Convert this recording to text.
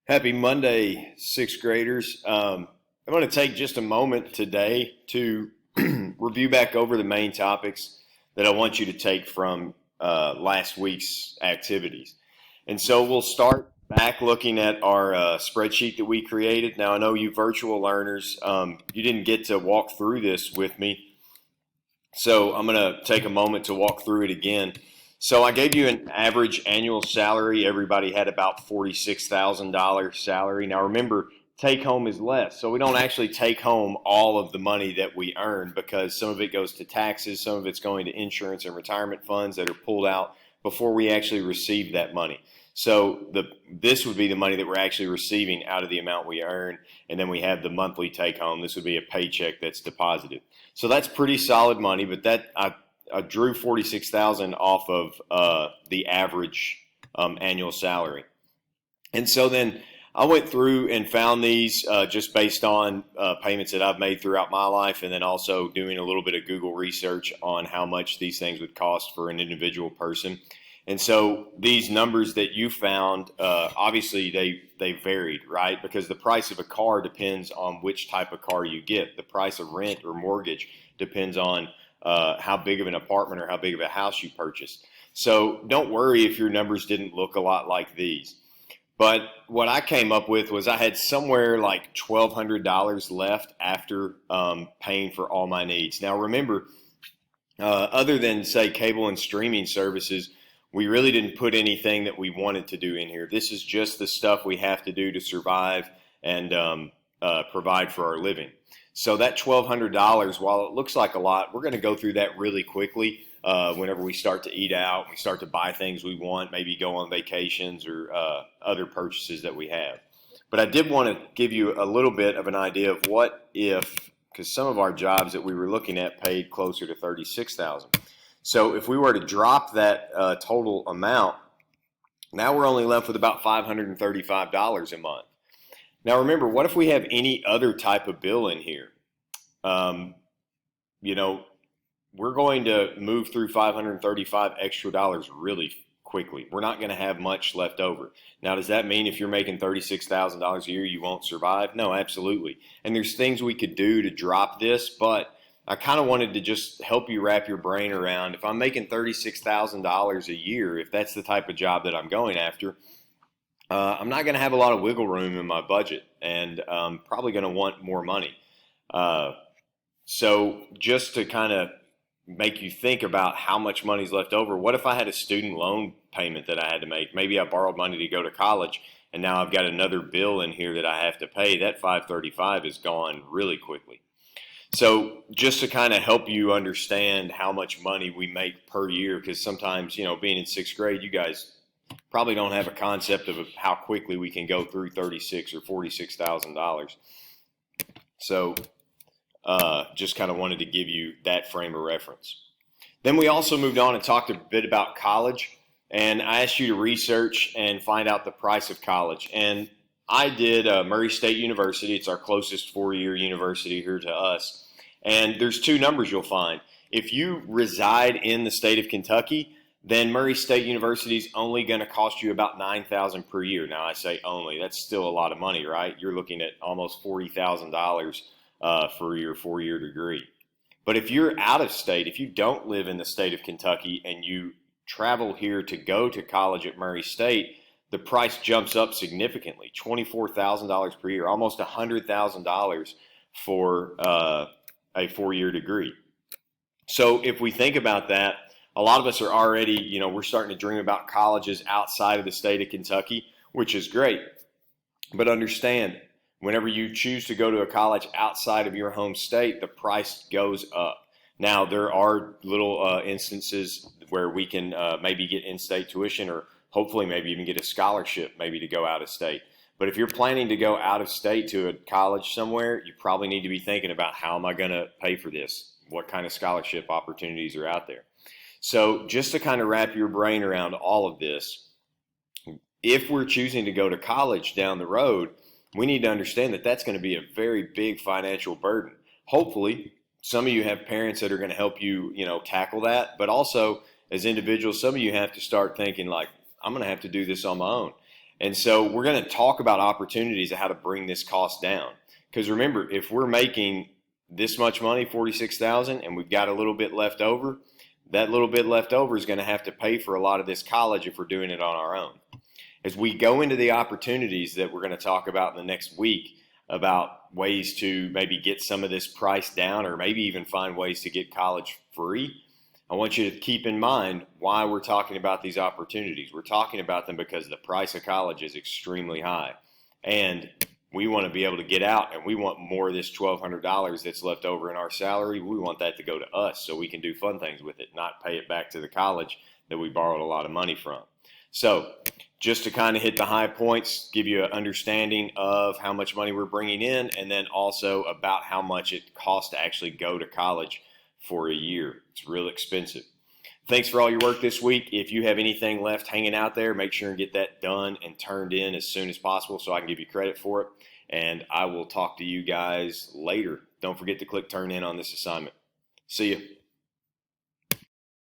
Happy Monday, sixth graders. I'm going to take just a moment today to review back over the main topics that I want you to take from last week's activities. And so we'll start back looking at our spreadsheet that we created. Now, I know you virtual learners, you didn't get to walk through this with me. So I'm going to take a moment to walk through it again. So I gave you an average annual salary. Everybody had about $46,000 salary. Now remember, take home is less. So we don't actually take home all of the money that we earn because some of it goes to taxes, some of it's going to insurance and retirement funds that are pulled out before we actually receive that money. So this would be the money that we're actually receiving out of the amount we earn, and then we have the monthly take home. This would be a paycheck that's deposited. So that's pretty solid money, but I drew 46,000 off of the average annual salary. And so then I went through and found these just based on payments that I've made throughout my life, and then also doing a little bit of Google research on how much these things would cost for an individual person. And so these numbers that you found, obviously they varied, right? Because the price of a car depends on which type of car you get. The price of rent or mortgage depends on how big of an apartment or how big of a house you purchased. So don't worry if your numbers didn't look a lot like these. But what I came up with was I had somewhere like $1,200 left after paying for all my needs. Now remember, other than say cable and streaming services, we really didn't put anything that we wanted to do in here. This is just the stuff we have to do to survive and provide for our living. So that $1,200, while it looks like a lot, we're going to go through that really quickly whenever we start to eat out, we start to buy things we want, maybe go on vacations or other purchases that we have. But I did want to give you a little bit of an idea of what if, because some of our jobs that we were looking at paid closer to $36,000. So if we were to drop that total amount, now we're only left with about $535 a month. Now remember, what if we have any other type of bill in here? We're going to move through $535 extra dollars really quickly. We're not going to have much left over. Now, does that mean if you're making $36,000 a year, you won't survive? No, absolutely. And there's things we could do to drop this, but I kind of wanted to just help you wrap your brain around if I'm making $36,000 a year, if that's the type of job that I'm going after, I'm not going to have a lot of wiggle room in my budget, and I'm probably going to want more money. So just to kind of make you think about how much money's left over, what if I had a student loan payment that I had to make? Maybe I borrowed money to go to college, and now I've got another bill in here that I have to pay. That $535 is gone really quickly. So just to kind of help you understand how much money we make per year, because sometimes, being in sixth grade, you guys probably don't have a concept of how quickly we can go through $36,000 or $46,000. So just kind of wanted to give you that frame of reference. Then we also moved on and talked a bit about college, and I asked you to research and find out the price of college. And I did Murray State University. It's our closest four-year university here to us. And there's two numbers you'll find. If you reside in the state of Kentucky, then Murray State University is only going to cost you about $9,000 per year. Now I say only, that's still a lot of money, right? You're looking at almost $40,000 for your four-year degree. But if you're out of state, if you don't live in the state of Kentucky and you travel here to go to college at Murray State, the price jumps up significantly, $24,000 per year, almost $100,000 for a four-year degree. So if we think about that, a lot of us are already, we're starting to dream about colleges outside of the state of Kentucky, which is great. But understand, whenever you choose to go to a college outside of your home state, the price goes up. Now, there are little instances where we can maybe get in-state tuition or hopefully maybe even get a scholarship maybe to go out of state. But if you're planning to go out of state to a college somewhere, you probably need to be thinking about how am I going to pay for this? What kind of scholarship opportunities are out there? So just to kind of wrap your brain around all of this, if we're choosing to go to college down the road, we need to understand that that's going to be a very big financial burden. Hopefully, some of you have parents that are going to help you, tackle that. But also, as individuals, some of you have to start thinking like, I'm going to have to do this on my own. And so we're going to talk about opportunities of how to bring this cost down. Because remember, if we're making this much money, 46,000, and we've got a little bit left over, that little bit left over is going to have to pay for a lot of this college if we're doing it on our own. As we go into the opportunities that we're going to talk about in the next week about ways to maybe get some of this price down or maybe even find ways to get college free, I want you to keep in mind why we're talking about these opportunities. We're talking about them because the price of college is extremely high. And we want to be able to get out, and we want more of this $1,200 that's left over in our salary. We want that to go to us so we can do fun things with it, not pay it back to the college that we borrowed a lot of money from. So just to kind of hit the high points, give you an understanding of how much money we're bringing in, and then also about how much it costs to actually go to college for a year. It's real expensive. Thanks for all your work this week. If you have anything left hanging out there, make sure and get that done and turned in as soon as possible so I can give you credit for it. And I will talk to you guys later. Don't forget to click turn in on this assignment. See you.